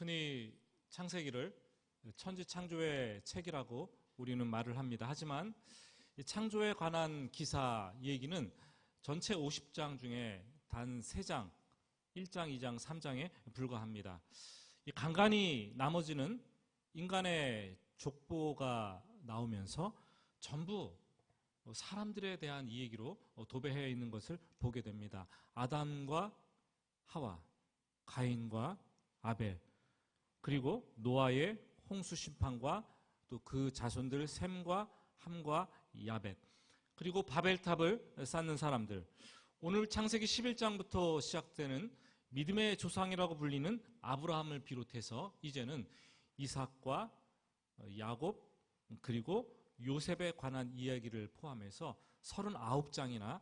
흔히 창세기를 천지창조의 책이라고 우리는 말을 합니다. 하지만 이 창조에 관한 기사 얘기는 전체 50장 중에 단 3장, 1장, 2장, 3장에 불과합니다. 이 간간히 나머지는 인간의 족보가 나오면서 전부 사람들에 대한 이야기로 도배해 있는 것을 보게 됩니다. 아담과 하와, 가인과 아벨, 그리고 노아의 홍수 심판과 또 그 자손들 셈과 함과 야벳, 그리고 바벨탑을 쌓는 사람들, 오늘 창세기 11장부터 시작되는 믿음의 조상이라고 불리는 아브라함을 비롯해서 이제는 이삭과 야곱 그리고 요셉에 관한 이야기를 포함해서 39장이나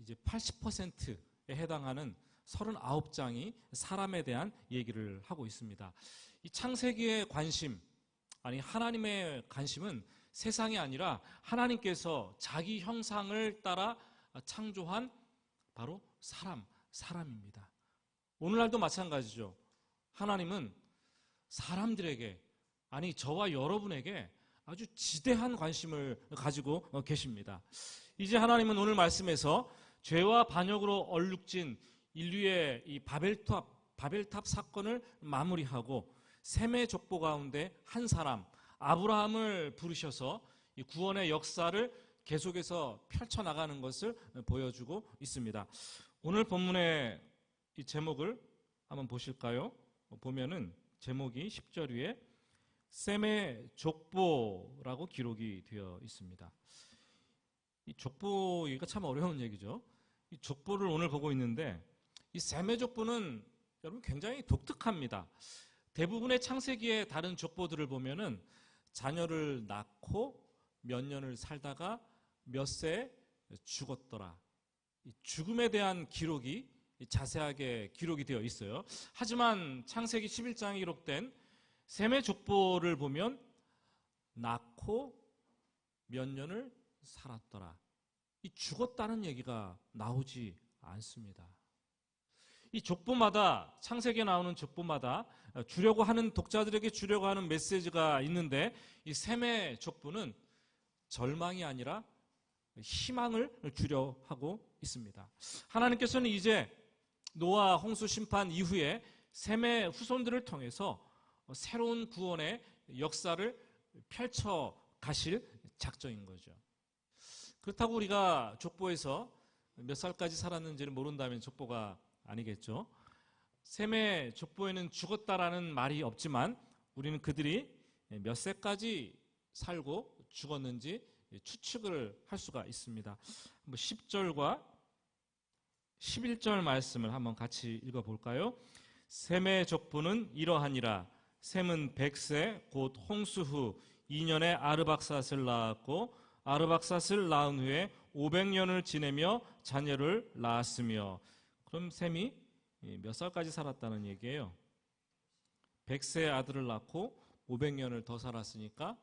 이제 80%에 해당하는 39장이 사람에 대한 얘기를 하고 있습니다. 이 창세기의 관심, 아니 하나님의 관심은 세상이 아니라 하나님께서 자기 형상을 따라 창조한 바로 사람입니다. 오늘날도 마찬가지죠. 하나님은 사람들에게, 아니 저와 여러분에게 아주 지대한 관심을 가지고 계십니다. 이제 하나님은 오늘 말씀에서 죄와 반역으로 얼룩진 인류의 이 바벨탑 사건을 마무리하고 셈의 족보 가운데 한 사람 아브라함을 부르셔서 이 구원의 역사를 계속해서 펼쳐나가는 것을 보여주고 있습니다. 오늘 본문의 이 제목을 한번 보실까요? 보면은 제목이 10절 위에 셈의 족보라고 기록이 되어 있습니다. 이 족보 얘기가 참 어려운 얘기죠. 이 족보를 오늘 보고 있는데 이 셈의 족보는 여러분 굉장히 독특합니다. 대부분의 창세기의 다른 족보들을 보면은 자녀를 낳고 몇 년을 살다가 몇 세에 죽었더라. 이 죽음에 대한 기록이 자세하게 기록이 되어 있어요. 하지만 창세기 11장에 기록된 셈의 족보를 보면 낳고 몇 년을 살았더라. 이 죽었다는 얘기가 나오지 않습니다. 이 족보마다, 창세기에 나오는 족보마다 주려고 하는, 독자들에게 주려고 하는 메시지가 있는데 이 셈의 족보는 절망이 아니라 희망을 주려 하고 있습니다. 하나님께서는 이제 노아 홍수 심판 이후에 셈의 후손들을 통해서 새로운 구원의 역사를 펼쳐 가실 작정인 거죠. 그렇다고 우리가 족보에서 몇 살까지 살았는지를 모른다면 족보가 아니겠죠. 셈의 족보에는 죽었다라는 말이 없지만 우리는 그들이 몇 세까지 살고 죽었는지 추측을 할 수가 있습니다. 10절과 11절 말씀을 한번 같이 읽어볼까요? 셈의 족보는 이러하니라. 셈은 100세 곧 홍수 후 2년에 아르박삿을 낳았고 아르박삿을 낳은 후에 500년을 지내며 자녀를 낳았으며. 그럼 셈이 몇 살까지 살았다는 얘기예요? 100세의 아들을 낳고 500년을 더 살았으니까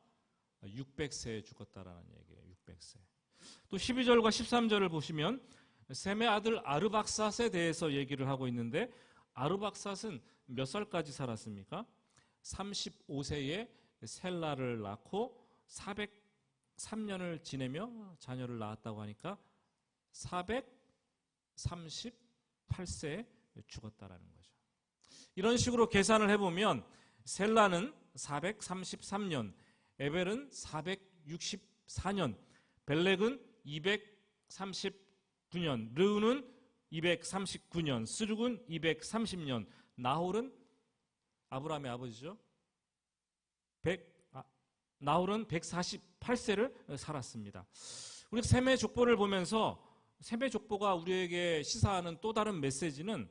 600세에 죽었다라는 얘기예요. 600세. 또 12절과 13절을 보시면 셈의 아들 아르박삿에 대해서 얘기를 하고 있는데 아르박삿은 몇 살까지 살았습니까? 35세에 셀라를 낳고 403년을 지내며 자녀를 낳았다고 하니까 438세에 죽었다라는 거죠. 이런 식으로 계산을 해보면 셀라는 433년, 에벨은 464년, 벨렉은 239년, 르우는 239년, 스룩은 230년, 나홀은 아브라함의 아버지죠. 나홀은 148세를 살았습니다. 우리 셈의 족보를 보면서 셈의 족보가 우리에게 시사하는 또 다른 메시지는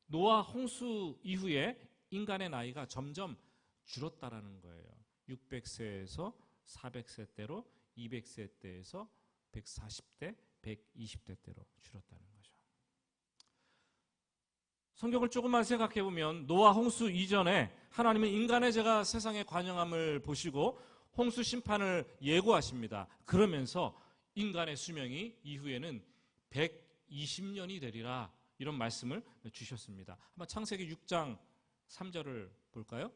노아 홍수 이후에 인간의 나이가 점점 줄었다라는 거예요. 600세에서 400세 때로 200세 때에서 140대, 120대 때로 줄었다는 거죠. 성경을 조금만 생각해 보면 노아 홍수 이전에 하나님은 인간의 죄가 세상에 관영함을 보시고 홍수 심판을 예고하십니다. 그러면서 인간의 수명이 이후에는 120년이 되리라 이런 말씀을 주셨습니다. 한번 창세기 6장 3절을 볼까요?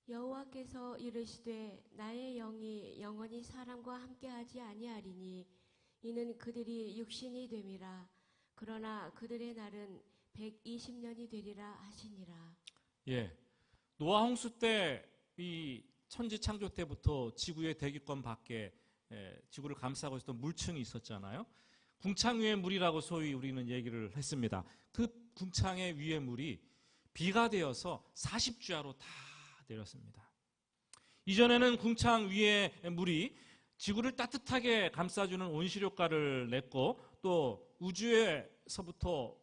여호와께서 이르시되 나의 영이 영원히 사람과 함께하지 아니하리니 이는 그들이 육신이 됨이라. 그러나 그들의 날은 120년이 되리라 하시니라. 예, 노아 홍수 때 이 천지 창조 때부터 지구의 대기권 밖에 지구를 감싸고 있었던 물층이 있었잖아요. 궁창 위의 물이라고 소위 우리는 얘기를 했습니다. 그 궁창의 위의 물이 비가 되어서 40주야로 다 내렸습니다. 이전에는 궁창 위의 물이 지구를 따뜻하게 감싸주는 온실효과를 냈고 또 우주에서부터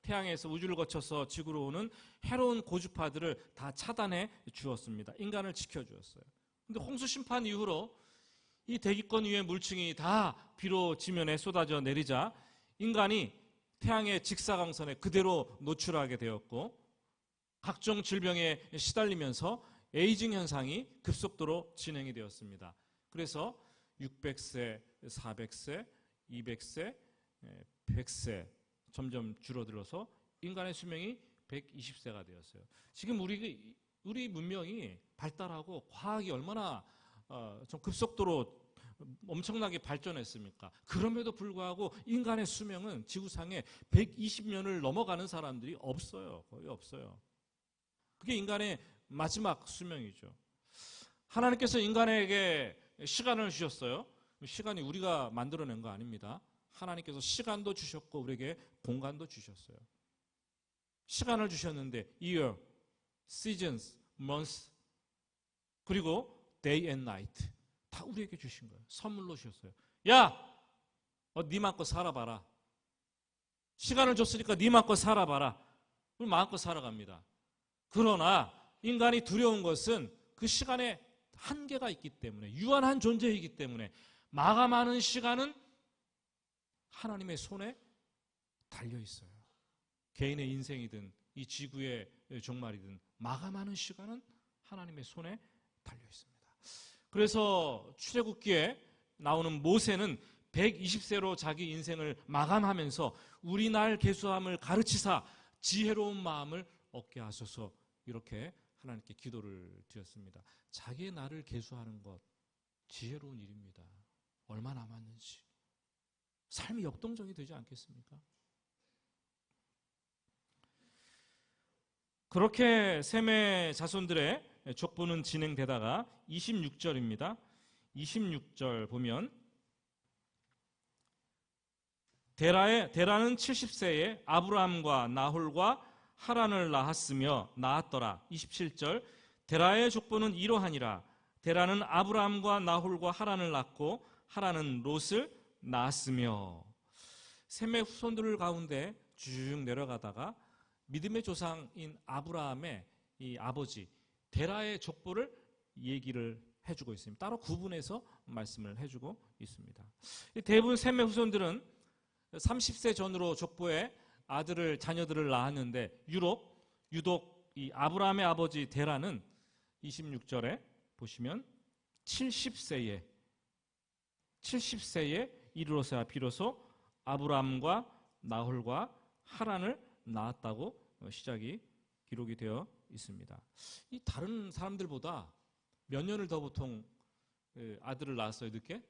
태양에서 우주를 거쳐서 지구로 오는 해로운 고주파들을 다 차단해 주었습니다. 인간을 지켜주었어요. 그런데 홍수 심판 이후로 이 대기권 위의 물층이 다 비로 지면에 쏟아져 내리자 인간이 태양의 직사광선에 그대로 노출하게 되었고 각종 질병에 시달리면서 에이징 현상이 급속도로 진행이 되었습니다. 그래서 600세, 400세, 200세, 100세 점점 줄어들어서 인간의 수명이 120세가 되었어요. 지금 우리 문명이 발달하고 과학이 얼마나 좀 급속도로 엄청나게 발전했습니까? 그럼에도 불구하고 인간의 수명은 지구상에 120년을 넘어가는 사람들이 없어요. 거의 없어요. 그게 인간의 마지막 수명이죠. 하나님께서 인간에게 시간을 주셨어요. 시간이 우리가 만들어낸 거 아닙니다. 하나님께서 시간도 주셨고 우리에게 공간도 주셨어요. 시간을 주셨는데 year, seasons, months 그리고 day and night 다 우리에게 주신 거예요. 선물로 주셨어요. 야! 네 마음껏 살아봐라. 시간을 줬으니까 네 마음껏 살아봐라. 우리 마음껏 살아갑니다. 그러나 인간이 두려운 것은 그 시간에 한계가 있기 때문에 유한한 존재이기 때문에 마감하는 시간은 하나님의 손에 달려 있어요. 개인의 인생이든 이 지구의 종말이든 마감하는 시간은 하나님의 손에 달려 있습니다. 그래서 출애굽기에 나오는 모세는 120세로 자기 인생을 마감하면서 우리 날 계수함을 가르치사 지혜로운 마음을 얻게 하소서 이렇게 하나님께 기도를 드렸습니다. 자기의 날을 계수하는 것 지혜로운 일입니다. 얼마 남았는지 삶이 역동적이 되지 않겠습니까? 그렇게 셈의 자손들의 족보는 진행되다가 26절입니다. 26절 보면 데라는 70세에 아브라함과 나홀과 하란을 낳았더라. 27절 데라의 족보는 이러하니라. 데라는 아브라함과 나홀과 하란을 낳고 하란은 롯을 낳았으며 셈의 후손들 가운데 쭉 내려가다가 믿음의 조상인 아브라함의 이 아버지 데라의 족보를 얘기를 해주고 있습니다. 따로 구분해서 말씀을 해주고 있습니다. 대부분 셈의 후손들은 30세 전으로 족보에 자녀들을 낳았는데 유독 이 아브라함의 아버지 데라는 26절에 보시면 70세에 이르러서야 비로소 아브라함과 나홀과 하란을 낳았다고 시작이 기록이 되어 있습니다. 이 다른 사람들보다 몇 년을 더 보통 아들을 낳았어요, 늦게?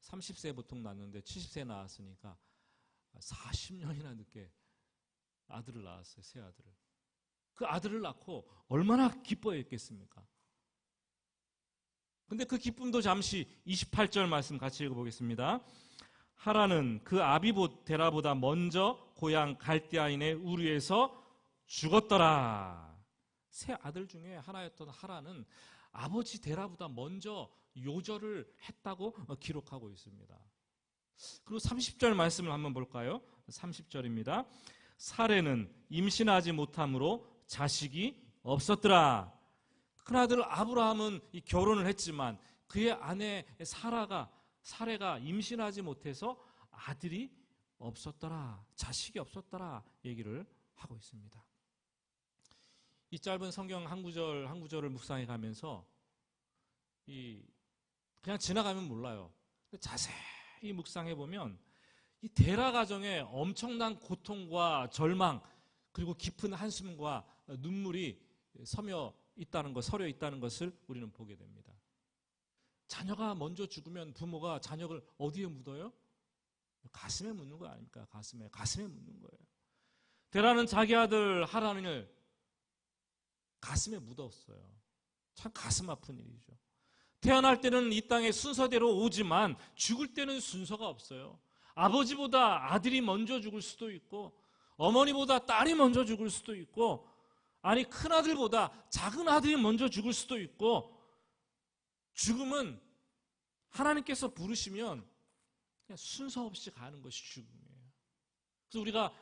30세에 보통 낳았는데 70세에 낳았으니까 40년이나 늦게 아들을 낳았어요, 새 아들을. 그 아들을 낳고 얼마나 기뻐했겠습니까? 근데 그 기쁨도 잠시 28절 말씀 같이 읽어보겠습니다. 하란은 그 데라보다 먼저 고향 갈대아인의 우르에서 죽었더라. 세 아들 중에 하나였던 하란은 아버지 데라보다 먼저 요절을 했다고 기록하고 있습니다. 그리고 30절 말씀을 한번 볼까요? 30절입니다. 사레는 임신하지 못함으로 자식이 없었더라. 큰아들 아브라함은 결혼을 했지만 그의 아내 사레가 임신하지 못해서 아들이 없었더라. 자식이 없었더라. 얘기를 하고 있습니다. 이 짧은 성경 한 구절 한 구절을 묵상해 가면서 그냥 지나가면 몰라요. 자세히 묵상해 보면 이 데라 가정의 엄청난 고통과 절망 그리고 깊은 한숨과 눈물이 서려 있다는 것을 우리는 보게 됩니다. 자녀가 먼저 죽으면 부모가 자녀를 어디에 묻어요? 가슴에 묻는 거 아닙니까? 가슴에 묻는 거예요. 데라는 자기 아들 하란을 가슴에 묻었어요. 참 가슴 아픈 일이죠. 태어날 때는 이 땅에 순서대로 오지만 죽을 때는 순서가 없어요. 아버지보다 아들이 먼저 죽을 수도 있고, 어머니보다 딸이 먼저 죽을 수도 있고, 아니 큰아들보다 작은 아들이 먼저 죽을 수도 있고, 죽음은 하나님께서 부르시면 그냥 순서 없이 가는 것이 죽음이에요. 그래서 우리가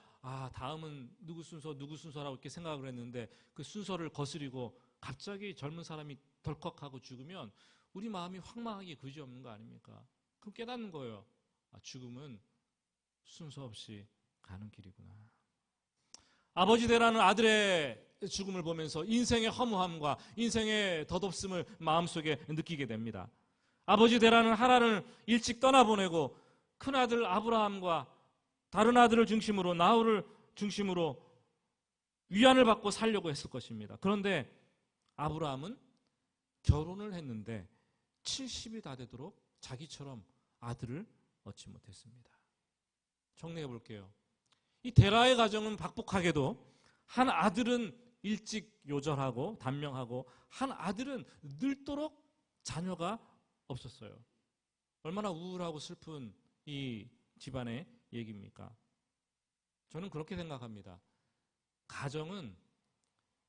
다음은 누구 순서라고 이렇게 생각을 했는데 그 순서를 거스리고 갑자기 젊은 사람이 덜컥하고 죽으면 우리 마음이 황망하기 그지없는 거 아닙니까? 그럼 깨닫는 거예요. 죽음은 순서 없이 가는 길이구나. 아버지 되라는 아들의 죽음을 보면서 인생의 허무함과 인생의 덧없음을 마음속에 느끼게 됩니다. 아버지 되라는 하란을 일찍 떠나보내고 큰아들 아브라함과 다른 아들을 중심으로 나홀을 중심으로 위안을 받고 살려고 했을 것입니다. 그런데 아브라함은 결혼을 했는데 70이 다 되도록 자기처럼 아들을 얻지 못했습니다. 정리해 볼게요. 이 데라의 가정은 박복하게도 한 아들은 일찍 요절하고 단명하고 한 아들은 늙도록 자녀가 없었어요. 얼마나 우울하고 슬픈 이 집안의 얘기입니까? 저는 그렇게 생각합니다. 가정은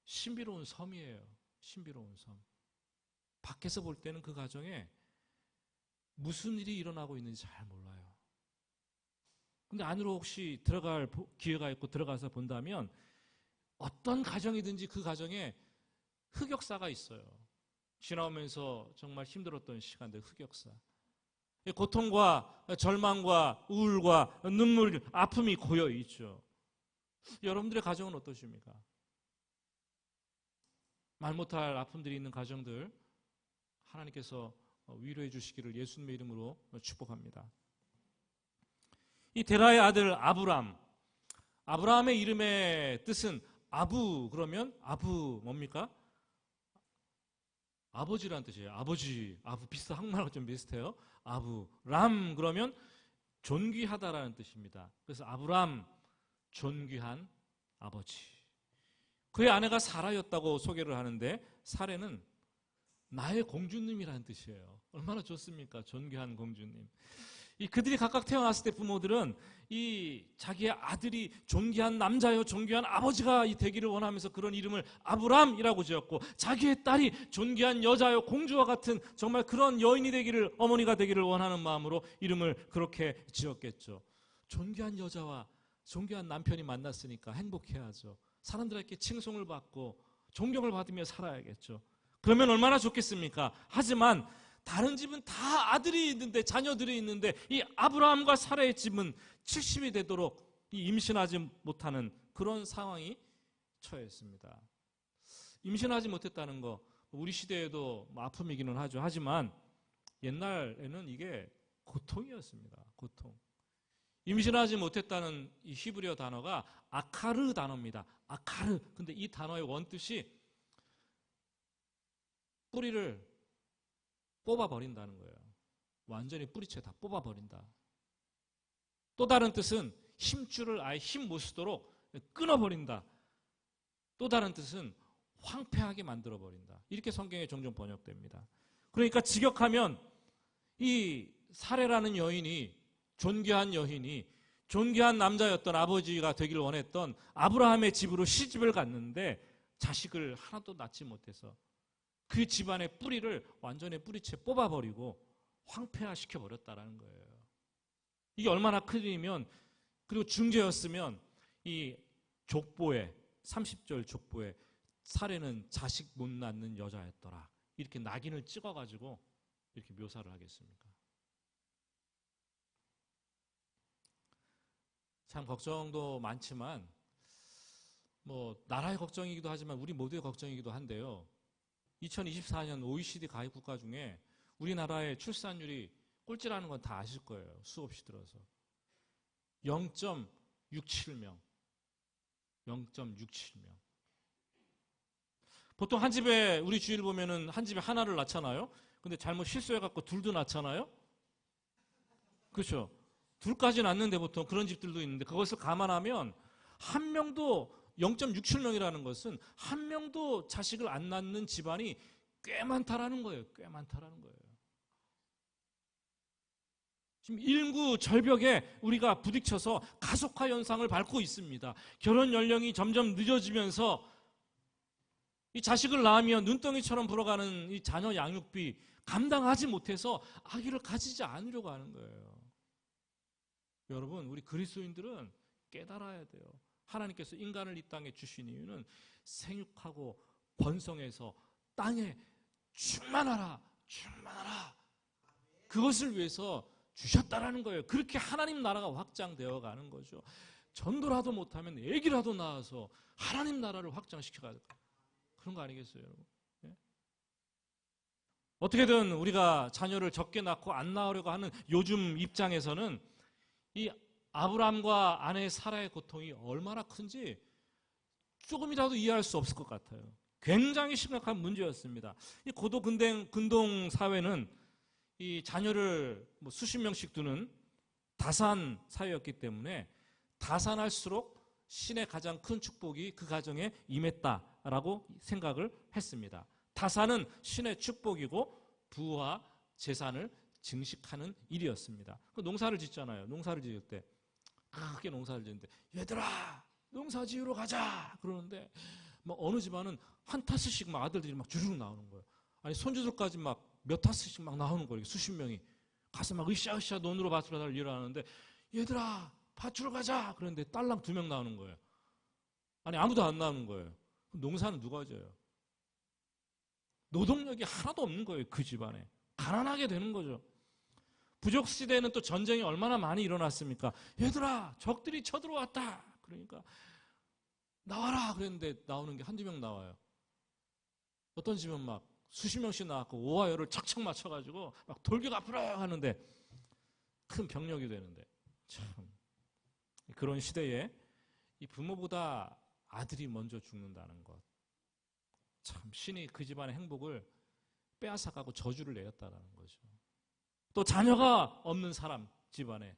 신비로운 섬이에요. 신비로운 섬. 밖에서 볼 때는 그 가정에 무슨 일이 일어나고 있는지 잘 몰라요. 근데 안으로 혹시 들어갈 기회가 있고 들어가서 본다면 어떤 가정이든지 그 가정에 흑역사가 있어요. 지나오면서 정말 힘들었던 시간들, 흑역사. 고통과 절망과 우울과 눈물, 아픔이 고여 있죠. 여러분들의 가정은 어떠십니까? 말 못할 아픔들이 있는 가정들 하나님께서 위로해 주시기를 예수님의 이름으로 축복합니다. 이 데라의 아들 아브라함의 이름의 뜻은 아부, 그러면 아부 뭡니까? 아버지라는 뜻이에요. 아부 비슷한 한국말하고 좀 비슷해요. 아부, 람 그러면 존귀하다라는 뜻입니다. 그래서 아브람, 존귀한 아버지. 그의 아내가 사라였다고 소개를 하는데 사례는 나의 공주님이라는 뜻이에요. 얼마나 좋습니까? 존귀한 공주님. 그들이 각각 태어났을 때 부모들은 이 자기의 아들이 존귀한 남자요, 존귀한 아버지가 되기를 원하면서 그런 이름을 아브람이라고 지었고, 자기의 딸이 존귀한 여자요, 공주와 같은 정말 그런 여인이 되기를, 어머니가 되기를 원하는 마음으로 이름을 그렇게 지었겠죠. 존귀한 여자와 존귀한 남편이 만났으니까 행복해야죠. 사람들에게 칭송을 받고 존경을 받으며 살아야겠죠. 그러면 얼마나 좋겠습니까? 하지만 다른 집은 다 아들이 있는데, 자녀들이 있는데, 이 아브라함과 사라의 집은 70이 되도록 임신하지 못하는 그런 상황이 처했습니다. 임신하지 못했다는 거 우리 시대에도 아픔이기는 하죠. 하지만 옛날에는 이게 고통이었습니다. 고통. 임신하지 못했다는 이 히브리어 단어가 아카르 단어입니다. 아카르. 근데 이 단어의 원뜻이 뿌리를 뽑아버린다는 거예요. 완전히 뿌리채 다 뽑아버린다. 또 다른 뜻은 힘줄을 아예 힘 못 쓰도록 끊어버린다. 또 다른 뜻은 황폐하게 만들어버린다. 이렇게 성경에 종종 번역됩니다. 그러니까 직역하면 이 사레라는 여인이, 존귀한 여인이 존귀한 남자였던 아버지가 되기를 원했던 아브라함의 집으로 시집을 갔는데 자식을 하나도 낳지 못해서 그 집안의 뿌리를 완전히 뿌리채 뽑아버리고 황폐화시켜버렸다는 거예요. 이게 얼마나 큰 일이면, 그리고 중죄였으면 이 족보에, 30절 족보에 사례는 자식 못 낳는 여자였더라, 이렇게 낙인을 찍어가지고 이렇게 묘사를 하겠습니까? 참 걱정도 많지만 나라의 걱정이기도 하지만 우리 모두의 걱정이기도 한데요. 2024년 OECD 가입 국가 중에 우리나라의 출산율이 꼴찌라는 건 다 아실 거예요. 수없이 들어서 0.67명. 0.67명. 보통 한 집에 우리 주위를 보면은 한 집에 하나를 낳잖아요. 근데 잘못 실수해갖고 둘도 낳잖아요. 그렇죠? 둘까지 낳는데 보통 그런 집들도 있는데 그것을 감안하면 한 명도 0.67명이라는 것은 한 명도 자식을 안 낳는 집안이 꽤 많다라는 거예요. 꽤 많다라는 거예요. 지금 인구 절벽에 우리가 부딪혀서 가속화 현상을 밟고 있습니다. 결혼 연령이 점점 늦어지면서 이 자식을 낳으면 눈덩이처럼 불어가는 이 자녀 양육비 감당하지 못해서 아기를 가지지 않으려고 하는 거예요. 여러분, 우리 그리스도인들은 깨달아야 돼요. 하나님께서 인간을 이 땅에 주신 이유는 생육하고 번성해서 땅에 충만하라, 충만하라. 그것을 위해서 주셨다라는 거예요. 그렇게 하나님 나라가 확장되어 가는 거죠. 전도라도 못하면 애기라도 낳아서 하나님 나라를 확장시켜가야 그런 거 아니겠어요, 여러분? 예? 어떻게든 우리가 자녀를 적게 낳고 안 낳으려고 하는 요즘 입장에서는 이 아브람과 아내 사라의 고통이 얼마나 큰지 조금이라도 이해할 수 없을 것 같아요. 굉장히 심각한 문제였습니다. 이 고도 근동 사회는 이 자녀를 뭐 수십 명씩 두는 다산 사회였기 때문에 다산할수록 신의 가장 큰 축복이 그 가정에 임했다라고 생각을 했습니다. 다산은 신의 축복이고 부와 재산을 증식하는 일이었습니다. 농사를 짓잖아요. 농사를 지을 때 크게 농사를 짓는데 얘들아 농사 지으러 가자 그러는데 뭐 어느 집안은 한 타스씩 막 아들들이 막 주르륵 나오는 거예요. 아니 손주들까지 막 몇 타스씩 막 나오는 거예요. 수십 명이 가서 막 으쌰으쌰 논으로 밭으로 달려 일을 하는데 얘들아 밭으로 가자 그런데 딸랑 2명 나오는 거예요. 아니 아무도 안 나오는 거예요. 그럼 농사는 누가 져요? 노동력이 하나도 없는 거예요. 그 집안에 가난하게 되는 거죠. 부족 시대에는 또 전쟁이 얼마나 많이 일어났습니까? 얘들아 적들이 쳐들어왔다. 그러니까 나와라 그랬는데 나오는 게 한두 명 나와요. 어떤 집은 막 수십 명씩 나왔고 오하열을 착착 맞춰가지고 막 돌격 앞으로 하는데 큰 병력이 되는데 참 그런 시대에 이 부모보다 아들이 먼저 죽는다는 것 참 신이 그 집안의 행복을 빼앗아가고 저주를 내렸다는 거죠. 또 자녀가 없는 사람 집안에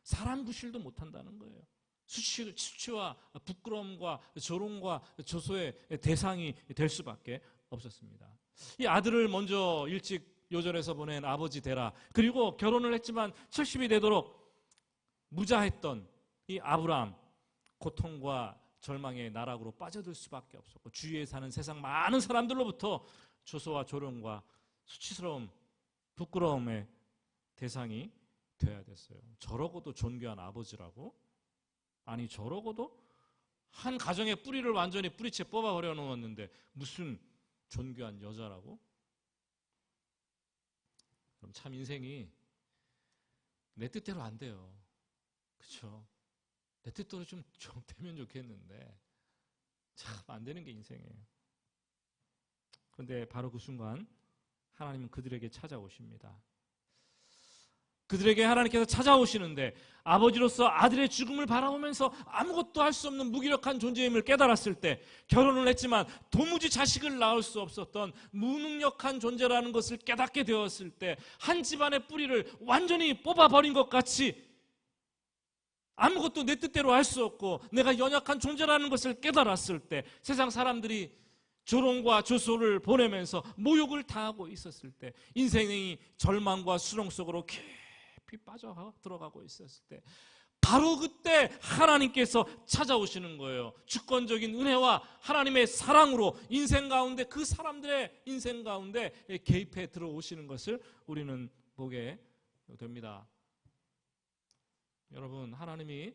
사람 구실도 못한다는 거예요. 수치와 부끄러움과 조롱과 조소의 대상이 될 수밖에 없었습니다. 이 아들을 먼저 일찍 요절해서 보낸 아버지 데라 그리고 결혼을 했지만 70이 되도록 무자했던 이 아브람 고통과 절망의 나락으로 빠져들 수밖에 없었고 주위에 사는 세상 많은 사람들로부터 조소와 조롱과 수치스러움 부끄러움의 대상이 되어야 됐어요. 저러고도 존귀한 아버지라고? 아니 저러고도 한 가정의 뿌리를 완전히 뿌리채 뽑아버려 놓았는데 무슨 존귀한 여자라고? 그럼 참 인생이 내 뜻대로 안 돼요. 그렇죠? 내 뜻대로 좀 되면 좋겠는데 참 안 되는 게 인생이에요. 그런데 바로 그 순간 하나님은 그들에게 찾아오십니다. 그들에게 하나님께서 찾아오시는데 아버지로서 아들의 죽음을 바라보면서 아무것도 할 수 없는 무기력한 존재임을 깨달았을 때 결혼을 했지만 도무지 자식을 낳을 수 없었던 무능력한 존재라는 것을 깨닫게 되었을 때 한 집안의 뿌리를 완전히 뽑아버린 것 같이 아무것도 내 뜻대로 할 수 없고 내가 연약한 존재라는 것을 깨달았을 때 세상 사람들이 조롱과 조소를 보내면서 모욕을 당하고 있었을 때 인생이 절망과 수렁 속으로 깊이 빠져 들어가고 있었을 때 바로 그때 하나님께서 찾아오시는 거예요. 주권적인 은혜와 하나님의 사랑으로 인생 가운데 그 사람들의 인생 가운데 개입해 들어오시는 것을 우리는 보게 됩니다. 여러분 하나님이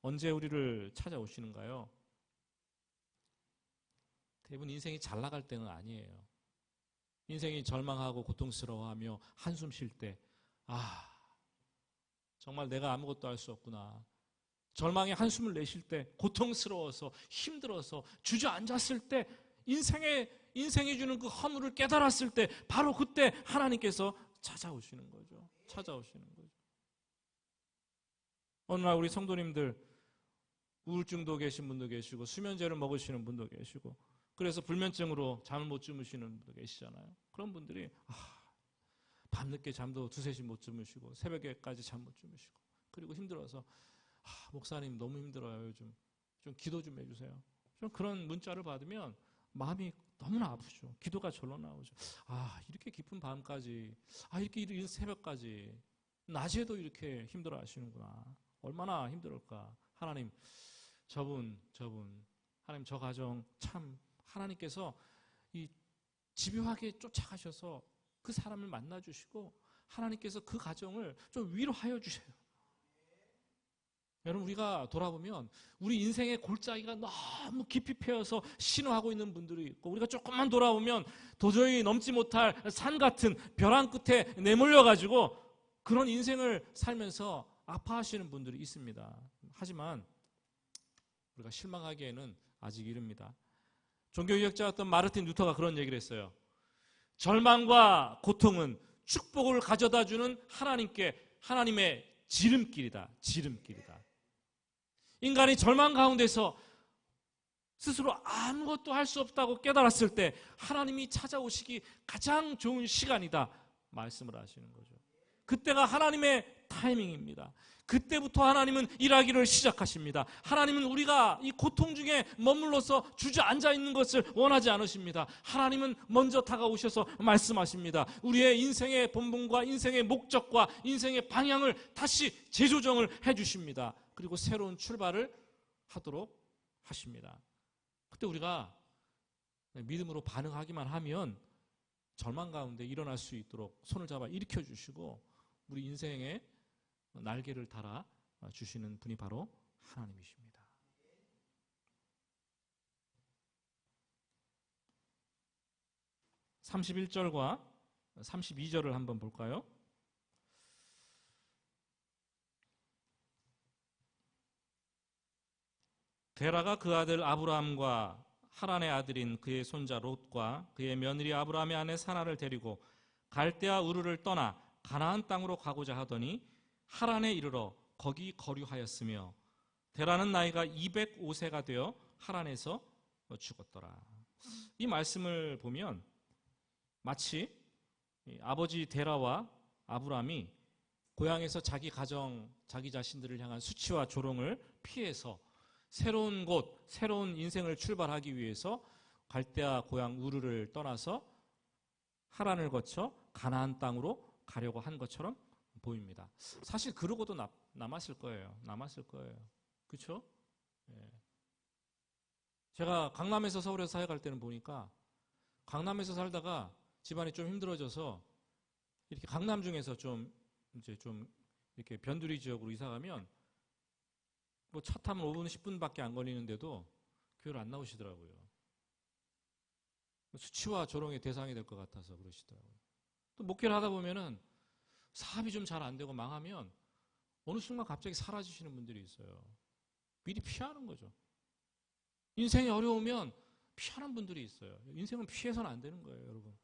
언제 우리를 찾아오시는가요? 대부분 인생이 잘 나갈 때는 아니에요. 인생이 절망하고 고통스러워하며 한숨 쉴 때 정말 내가 아무것도 할 수 없구나. 절망의 한숨을 내쉴 때 고통스러워서 힘들어서 주저앉았을 때 인생이 주는 그 허물을 깨달았을 때 바로 그때 하나님께서 찾아오시는 거죠. 찾아오시는 거죠. 어느 날 우리 성도님들 우울증도 계신 분도 계시고 수면제를 먹으시는 분도 계시고 그래서 불면증으로 잠을 못 주무시는 분도 계시잖아요. 그런 분들이 밤늦게 잠도 2-3시 못 주무시고 새벽에까지 잠 못 주무시고 그리고 힘들어서 목사님 너무 힘들어요. 요즘 좀 기도 좀 해주세요. 좀 그런 문자를 받으면 마음이 너무나 아프죠. 기도가 절로 나오죠. 이렇게 깊은 밤까지 이렇게 이른 새벽까지 낮에도 이렇게 힘들어 하시는구나. 얼마나 힘들을까. 하나님 저분 하나님 저 가정 참 하나님께서 이 집요하게 쫓아가셔서 그 사람을 만나주시고 하나님께서 그 가정을 좀 위로하여 주세요. 여러분 우리가 돌아보면 우리 인생의 골짜기가 너무 깊이 패여서 신호하고 있는 분들이 있고 우리가 조금만 돌아보면 도저히 넘지 못할 산 같은 벼랑 끝에 내몰려가지고 그런 인생을 살면서 아파하시는 분들이 있습니다. 하지만 우리가 실망하기에는 아직 이릅니다. 종교개혁자였던 마르틴 루터가 그런 얘기를 했어요. 절망과 고통은 축복을 가져다주는 하나님의 지름길이다. 인간이 절망 가운데서 스스로 아무것도 할 수 없다고 깨달았을 때 하나님이 찾아오시기 가장 좋은 시간이다 말씀을 하시는 거죠. 그때가 하나님의 타이밍입니다. 그때부터 하나님은 일하기를 시작하십니다. 하나님은 우리가 이 고통 중에 머물러서 주저앉아 있는 것을 원하지 않으십니다. 하나님은 먼저 다가오셔서 말씀하십니다. 우리의 인생의 본분과 인생의 목적과 인생의 방향을 다시 재조정을 해주십니다. 그리고 새로운 출발을 하도록 하십니다. 그때 우리가 믿음으로 반응하기만 하면 절망 가운데 일어날 수 있도록 손을 잡아 일으켜 주시고 우리 인생에 날개를 달아 주시는 분이 바로 하나님이십니다. (31절과) (32절을) 한번 볼까요? 데라가 그 아들 아브라함과 하란의 아들인 그의 손자 롯과 그의 며느리 아브라함의 아내 사라를 데리고 갈대아 우르를 떠나 가나안 땅으로 가고자 하더니 하란에 이르러 거기 거류하였으며 데라는 나이가 205세가 되어 하란에서 죽었더라. 이 말씀을 보면 마치 아버지 데라와 아브라함이 고향에서 자기 가정, 자기 자신들을 향한 수치와 조롱을 피해서 새로운 곳, 새로운 인생을 출발하기 위해서 갈대아 고향 우르를 떠나서 하란을 거쳐 가나안 땅으로 가려고 한 것처럼 보입니다. 사실 그러고도 남았을 거예요. 그렇죠? 예. 제가 강남에서 서울에서 사회 갈 때는 보니까 강남에서 살다가 집안이 좀 힘들어져서 이렇게 강남 중에서 좀 이렇게 변두리 지역으로 이사 가면 뭐 차 타면 5분, 10분밖에 안 걸리는데도 교회를 안 나오시더라고요. 수치와 조롱의 대상이 될 것 같아서 그러시더라고요. 또 목회를 하다 보면은 사업이 좀 잘 안 되고 망하면 어느 순간 갑자기 사라지시는 분들이 있어요. 미리 피하는 거죠. 인생이 어려우면 피하는 분들이 있어요. 인생은 피해서는 안 되는 거예요, 여러분.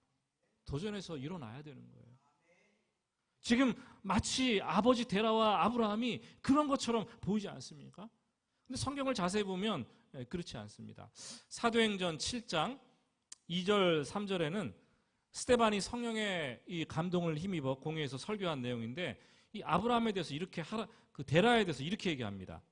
도전해서 일어나야 되는 거예요. 지금 마치 아버지 데라와 아브라함이 그런 것처럼 보이지 않습니까? 근데 성경을 자세히 보면 그렇지 않습니다. 사도행전 7장 2절 3절에는 스데반이 성령의 이 감동을 힘입어 공회에서 설교한 내용인데 이 아브라함에 대해서 그 데라에 대해서 이렇게 얘기합니다.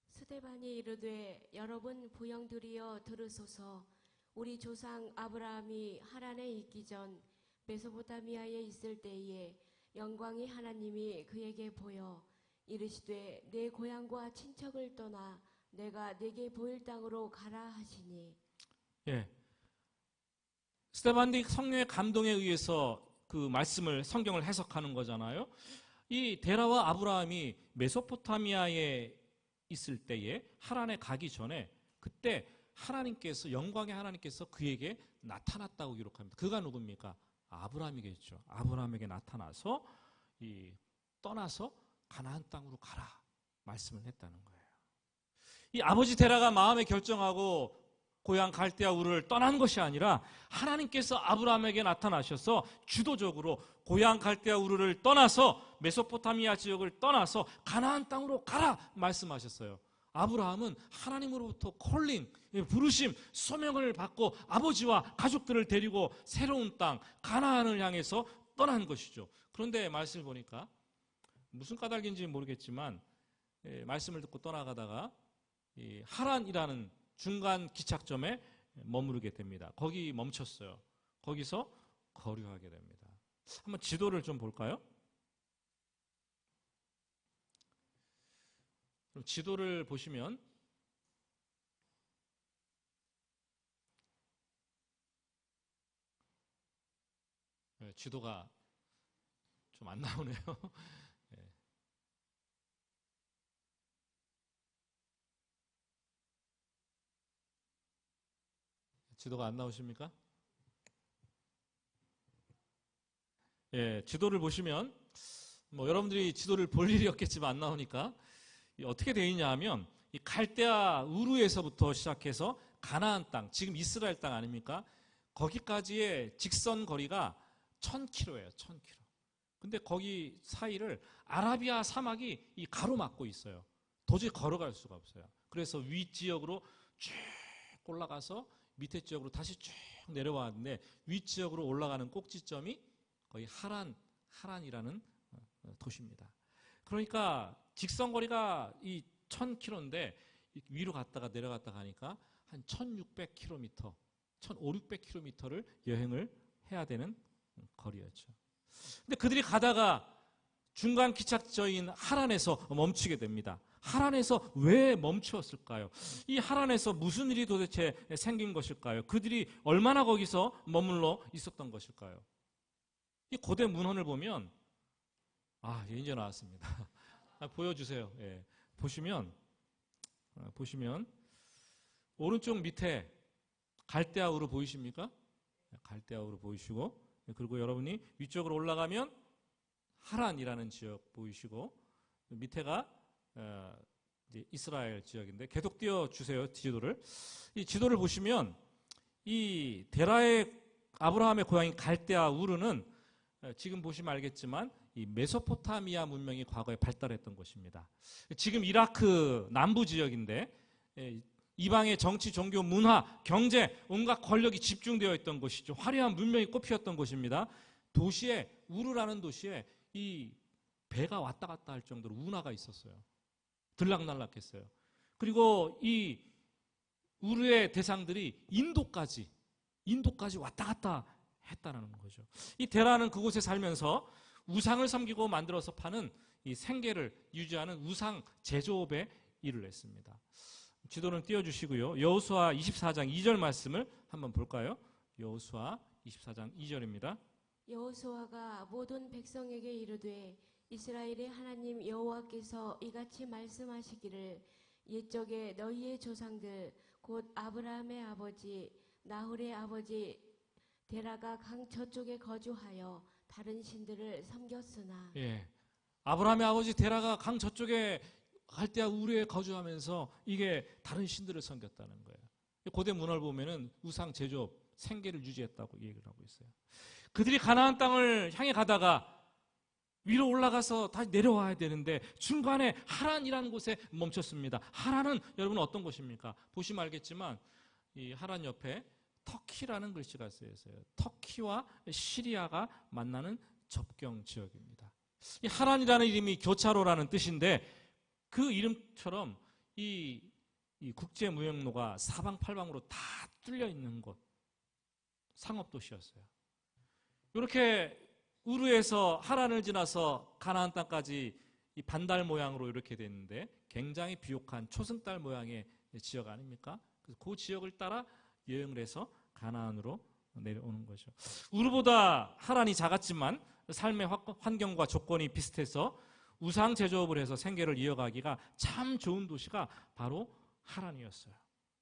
스데반이 이르되 여러분 부형들이여 들으소서. 우리 조상 아브라함이 하란에 있기 전 메소포타미아에 있을 때에 영광의 하나님이 그에게 보여 이르시되 내 고향과 친척을 떠나 내가 네게 보일 땅으로 가라 하시니. 예. 스데반이 성령의 감동에 의해서 그 말씀을 성경을 해석하는 거잖아요. 이 데라와 아브라함이 메소포타미아에 있을 때에 하란에 가기 전에 그때 하나님께서 영광의 하나님께서 그에게 나타났다고 기록합니다. 그가 누굽니까? 아브라함이겠죠. 아브라함에게 나타나서 떠나서 가나안 땅으로 가라 말씀을 했다는 거예요. 이 아버지 데라가 마음에 결정하고 고향 갈대아 우르를 떠난 것이 아니라 하나님께서 아브라함에게 나타나셔서 주도적으로 고향 갈대아 우르를 떠나서 메소포타미아 지역을 떠나서 가나안 땅으로 가라 말씀하셨어요. 아브라함은 하나님으로부터 콜링, 부르심, 소명을 받고 아버지와 가족들을 데리고 새로운 땅 가나안을 향해서 떠난 것이죠. 그런데 말씀을 보니까 무슨 까닭인지 모르겠지만 말씀을 듣고 떠나가다가 하란이라는 중간 기착점에 머무르게 됩니다. 거기 멈췄어요. 거기서 거류하게 됩니다. 한번 지도를 좀 볼까요? 그럼 지도를 보시면 지도가 좀 안 나오네요. 네. 지도가 안 나오십니까? 예, 지도를 보시면 여러분들이 지도를 볼 일이 없겠지만 안 나오니까 어떻게 되어 있냐 하면 이 갈대아 우르에서부터 시작해서 가나안 땅, 지금 이스라엘 땅 아닙니까? 거기까지의 직선 거리가 1000km예요. 1000km. 근데 거기 사이를 아라비아 사막이 이 가로막고 있어요. 도저히 걸어갈 수가 없어요. 그래서 위 지역으로 쭉 올라가서 밑에 지역으로 다시 쭉 내려왔는데 위 지역으로 올라가는 꼭지점이 거의 하란이라는 도시입니다. 그러니까 직선거리가 이 1000km인데 위로 갔다가 내려갔다가 하니까 한 1600km, 1500km를 여행을 해야 되는 거리였죠. 근데 그들이 가다가 중간 기착지인 하란에서 멈추게 됩니다. 하란에서 왜 멈추었을까요? 이 하란에서 무슨 일이 도대체 생긴 것일까요? 그들이 얼마나 거기서 머물러 있었던 것일까요? 이 고대 문헌을 보면 이제 나왔습니다. 보여주세요. 예. 보시면 오른쪽 밑에 갈대아우르 보이십니까? 갈대아우르 보이시고, 그리고 여러분이 위쪽으로 올라가면 하란이라는 지역 보이시고, 밑에가 이제 이스라엘 지역인데 계속 띄워주세요. 지도를. 이 지도를 보시면 이 데라의 아브라함의 고향인 갈대아우르는 지금 보시면 알겠지만 이 메소포타미아 문명이 과거에 발달했던 곳입니다. 지금 이라크 남부 지역인데 이방의 정치, 종교, 문화, 경제, 온갖 권력이 집중되어 있던 곳이죠. 화려한 문명이 꽃피었던 곳입니다. 도시에 우르라는 도시에 이 배가 왔다 갔다 할 정도로 운하가 있었어요. 들락날락했어요. 그리고 이 우르의 대상들이 인도까지 왔다 갔다 했다는 거죠. 이 데라는 그곳에 살면서 우상을 섬기고 만들어서 파는 이 생계를 유지하는 우상 제조업에 일을 했습니다. 지도는 띄워주시고요. 여호수아 24장 2절 말씀을 한번 볼까요? 여호수아 24장 2절입니다. 여호수아가 모든 백성에게 이르되 이스라엘의 하나님 여호와께서 이같이 말씀하시기를 옛적에 너희의 조상들 곧 아브라함의 아버지 나홀의 아버지 데라가 강 저쪽에 거주하여 다른 신들을 섬겼으나. 예, 아브라함의 아버지 데라가 강 저쪽에 갈대아 우르에 거주하면서 이게 다른 신들을 섬겼다는 거예요. 고대 문화를 보면은 우상 제조업, 생계를 유지했다고 얘기를 하고 있어요. 그들이 가나안 땅을 향해 가다가 위로 올라가서 다시 내려와야 되는데 중간에 하란이라는 곳에 멈췄습니다. 하란은 여러분 어떤 곳입니까? 보시면 알겠지만 이 하란 옆에 터키라는 글씨가 쓰여 있어요. 터키와 시리아가 만나는 접경 지역입니다. 이 하란이라는 이름이 교차로라는 뜻인데 그 이름처럼 이 국제무역로가 사방팔방으로 다 뚫려 있는 곳, 상업도시였어요. 이렇게 우르에서 하란을 지나서 가나안 땅까지 이 반달 모양으로 이렇게 됐는데 굉장히 비옥한 초승달 모양의 지역 아닙니까? 그래서 그 지역을 따라 여행을 해서 가나안으로 내려오는 거죠. 우르보다 하란이 작았지만 삶의 환경과 조건이 비슷해서 우상 제조업을 해서 생계를 이어가기가 참 좋은 도시가 바로 하란이었어요.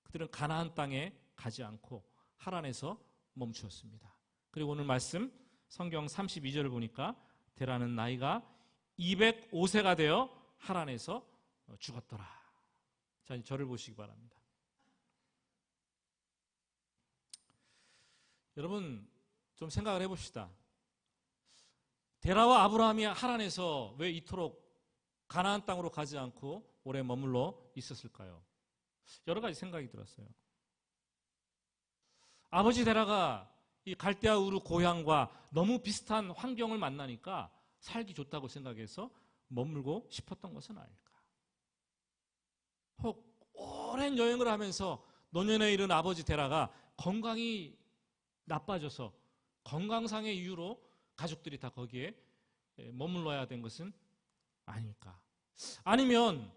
그들은 가나안 땅에 가지 않고 하란에서 멈추었습니다. 그리고 오늘 말씀 성경 32절을 보니까 데라는 나이가 205세가 되어 하란에서 죽었더라. 자, 저를 보시기 바랍니다. 여러분 좀 생각을 해봅시다. 데라와 아브라함이 하란에서 왜 이토록 가나안 땅으로 가지 않고 오래 머물러 있었을까요? 여러 가지 생각이 들었어요. 아버지 데라가 이 갈대아 우르 고향과 너무 비슷한 환경을 만나니까 살기 좋다고 생각해서 머물고 싶었던 것은 아닐까. 혹 오랜 여행을 하면서 노년에 이른 아버지 데라가 건강이 나빠져서 건강상의 이유로 가족들이 다 거기에 머물러야 된 것은 아닐까. 아니면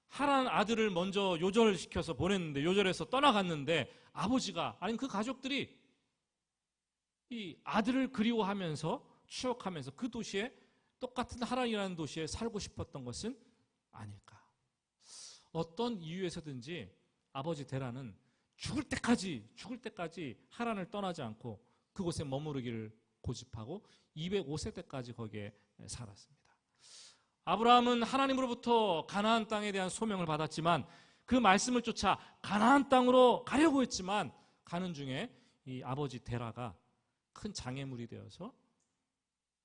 하란 아들을 먼저 요절시켜서 보냈는데 요절해서 떠나갔는데 아버지가 아니면 그 가족들이 이 아들을 그리워하면서 추억하면서 그 도시에 똑같은 하란이라는 도시에 살고 싶었던 것은 아닐까. 어떤 이유에서든지 아버지 데라는 죽을 때까지 하란을 떠나지 않고 그곳에 머무르기를 고집하고 205세대까지 거기에 살았습니다. 아브라함은 하나님으로부터 가나안 땅에 대한 소명을 받았지만 그 말씀을 쫓아 가나안 땅으로 가려고 했지만 가는 중에 이 아버지 데라가 큰 장애물이 되어서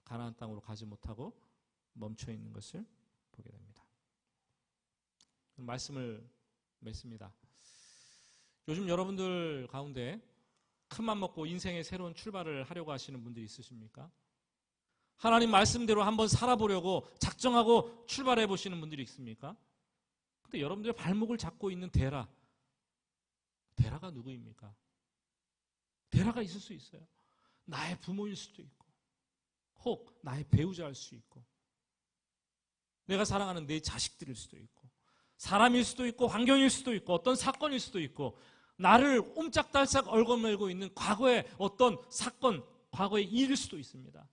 가나안 땅으로 가지 못하고 멈춰 있는 것을 보게 됩니다. 말씀을 맺습니다. 요즘 여러분들 가운데 큰맘 먹고 인생의 새로운 출발을 하려고 하시는 분들이 있으십니까? 하나님 말씀대로 한번 살아보려고 작정하고 출발해 보시는 분들이 있습니까? 근데 여러분들의 발목을 잡고 있는 데라가 누구입니까? 데라가 있을 수 있어요. 나의 부모일 수도 있고 혹 나의 배우자일 수 있고 내가 사랑하는 내 자식들일 수도 있고 사람일 수도 있고 환경일 수도 있고 어떤 사건일 수도 있고 나를 옴짝달싹 얽어매고 있는 과거의 어떤 사건, 과거의 일일 수도 있습니다.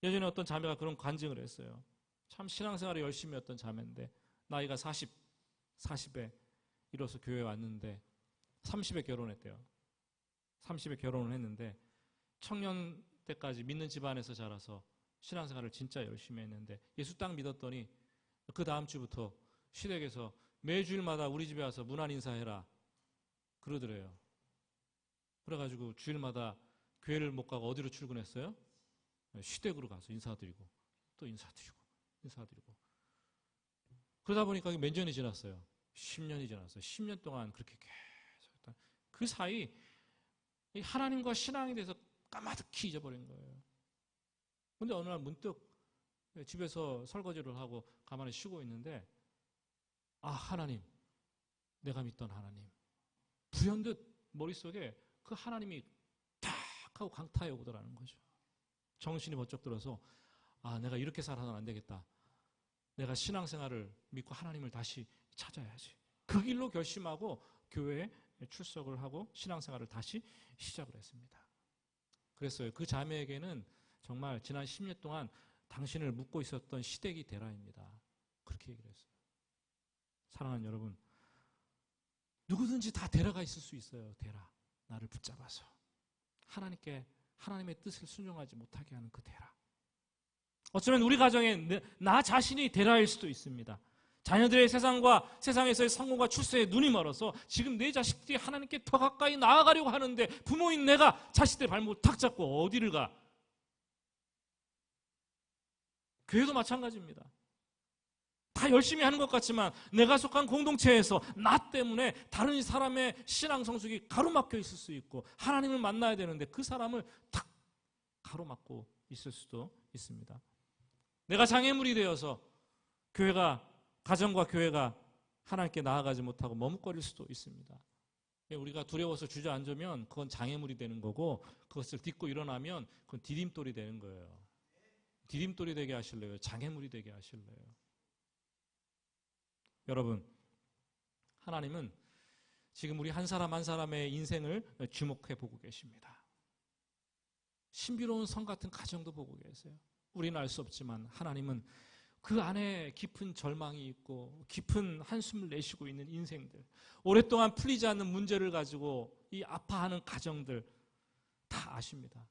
예전에 어떤 자매가 그런 간증을 했어요. 참 신앙생활에 열심히 했던 자매인데 나이가 40에 이뤄서 교회에 왔는데 30에 결혼했대요. 30에 결혼을 했는데 청년 때까지 믿는 집안에서 자라서 신앙생활을 진짜 열심히 했는데 예수 딱 믿었더니 그 다음 주부터 시댁에서 매주일마다 우리 집에 와서 문안 인사해라 그러더래요. 그래가지고 주일마다 교회를 못 가고 어디로 출근했어요? 시댁으로 가서 인사드리고 또 인사드리고 그러다 보니까 몇 년이 지났어요. 10년이 지났어요. 10년 동안 그렇게 계속 했다. 그 사이 하나님과 신앙에 대해서 까마득히 잊어버린 거예요. 근데 어느 날 문득 집에서 설거지를 하고 가만히 쉬고 있는데 아, 하나님, 내가 믿던 하나님. 불현듯 머릿속에 그 하나님이 탁 하고 강타해 오더라는 거죠. 정신이 번쩍 들어서 아, 내가 이렇게 살아서는 안 되겠다. 내가 신앙생활을 믿고 하나님을 다시 찾아야지. 그 길로 결심하고 교회에 출석을 하고 신앙생활을 다시 시작을 했습니다. 그랬어요. 그 자매에게는 정말 지난 10년 동안 당신을 묻고 있었던 시댁이 데라입니다. 그렇게 얘기를 했어요. 사랑하는 여러분, 누구든지 다 데라가 있을 수 있어요. 데라. 나를 붙잡아서 하나님의 뜻을 순종하지 못하게 하는 그 데라. 어쩌면 우리 가정에 나 자신이 데라일 수도 있습니다. 자녀들의 세상에서의 성공과 출세에 눈이 멀어서 지금 내 자식들이 하나님께 더 가까이 나아가려고 하는데 부모인 내가 자식들의 발목을 탁 잡고 어디를 가? 교회도 마찬가지입니다. 다 열심히 하는 것 같지만 내가 속한 공동체에서 나 때문에 다른 사람의 신앙 성숙이 가로막혀 있을 수 있고 하나님을 만나야 되는데 그 사람을 탁 가로막고 있을 수도 있습니다. 내가 장애물이 되어서 가정과 교회가 하나님께 나아가지 못하고 머뭇거릴 수도 있습니다. 우리가 두려워서 주저앉으면 그건 장애물이 되는 거고 그것을 딛고 일어나면 그건 디딤돌이 되는 거예요. 디딤돌이 되게 하실래요? 장애물이 되게 하실래요? 여러분, 하나님은 지금 우리 한 사람 한 사람의 인생을 주목해 보고 계십니다. 신비로운 성 같은 가정도 보고 계세요. 우리는 알 수 없지만 하나님은 그 안에 깊은 절망이 있고 깊은 한숨을 내쉬고 있는 인생들, 오랫동안 풀리지 않는 문제를 가지고 이 아파하는 가정들 다 아십니다.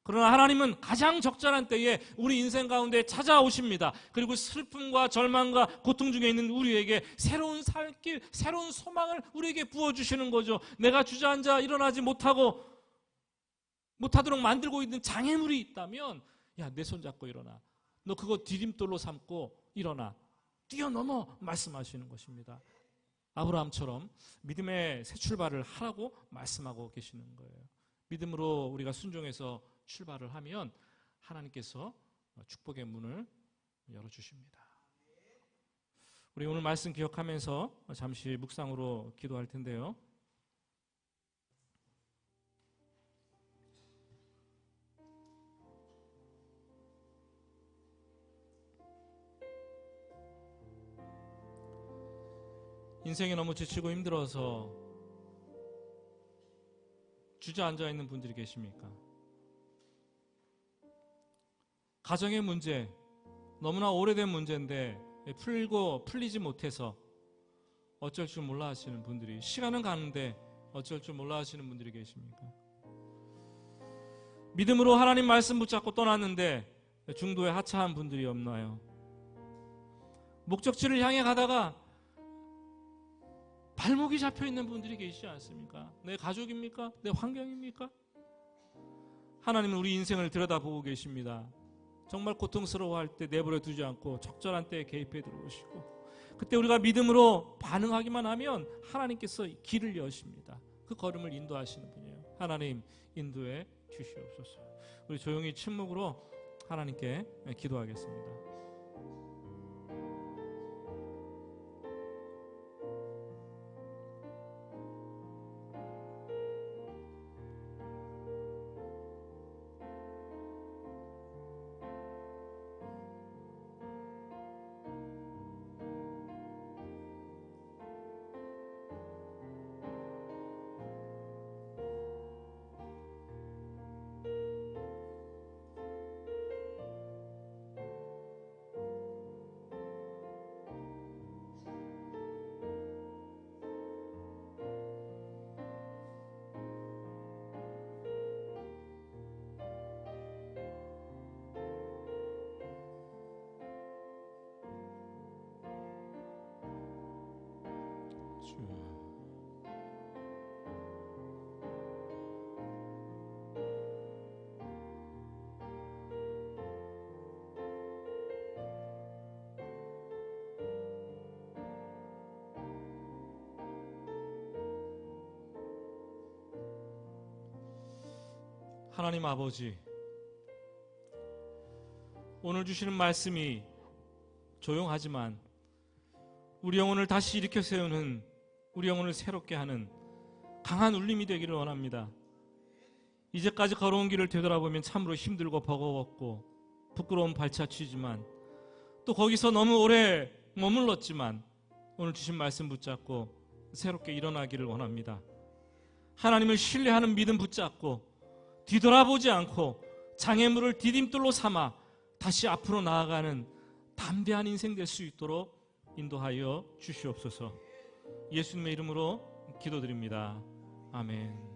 그러나 하나님은 가장 적절한 때에 우리 인생 가운데 찾아오십니다. 그리고 슬픔과 절망과 고통 중에 있는 우리에게 새로운 살길, 새로운 소망을 우리에게 부어주시는 거죠. 내가 주저앉아 일어나지 못하도록 만들고 있는 장애물이 있다면 야, 내 손 잡고 일어나. 너 그거 디딤돌로 삼고 일어나. 뛰어넘어 말씀하시는 것입니다. 아브라함처럼 믿음의 새 출발을 하라고 말씀하고 계시는 거예요. 믿음으로 우리가 순종해서 출발을 하면 하나님께서 축복의 문을 열어주십니다. 우리 오늘 말씀 기억하면서 잠시 묵상으로 기도할 텐데요. 인생이 너무 지치고 힘들어서 주저앉아 있는 분들이 계십니까? 가정의 문제, 너무나 오래된 문제인데 풀리지 못해서 어쩔 줄 몰라 하시는 분들이, 시간은 가는데 어쩔 줄 몰라 하시는 분들이 계십니까? 믿음으로 하나님 말씀 붙잡고 떠났는데 중도에 하차한 분들이 없나요? 목적지를 향해 가다가 발목이 잡혀있는 분들이 계시지 않습니까? 내 가족입니까? 내 환경입니까? 하나님은 우리 인생을 들여다보고 계십니다. 정말 고통스러워할 때 내버려 두지 않고 적절한 때에 개입해 들어오시고, 그때 우리가 믿음으로 반응하기만 하면 하나님께서 길을 여십니다. 그 걸음을 인도하시는 분이에요. 하나님 인도해 주시옵소서. 우리 조용히 침묵으로 하나님께 기도하겠습니다. 하나님 아버지, 오늘 주시는 말씀이 조용하지만 우리 영혼을 다시 일으켜 세우는, 우리 영혼을 새롭게 하는 강한 울림이 되기를 원합니다. 이제까지 걸어온 길을 되돌아보면 참으로 힘들고 버거웠고 부끄러운 발자취지만, 또 거기서 너무 오래 머물렀지만 오늘 주신 말씀 붙잡고 새롭게 일어나기를 원합니다. 하나님을 신뢰하는 믿음 붙잡고 뒤돌아보지 않고 장애물을 디딤돌로 삼아 다시 앞으로 나아가는 담대한 인생 될 수 있도록 인도하여 주시옵소서. 예수님의 이름으로 기도드립니다. 아멘.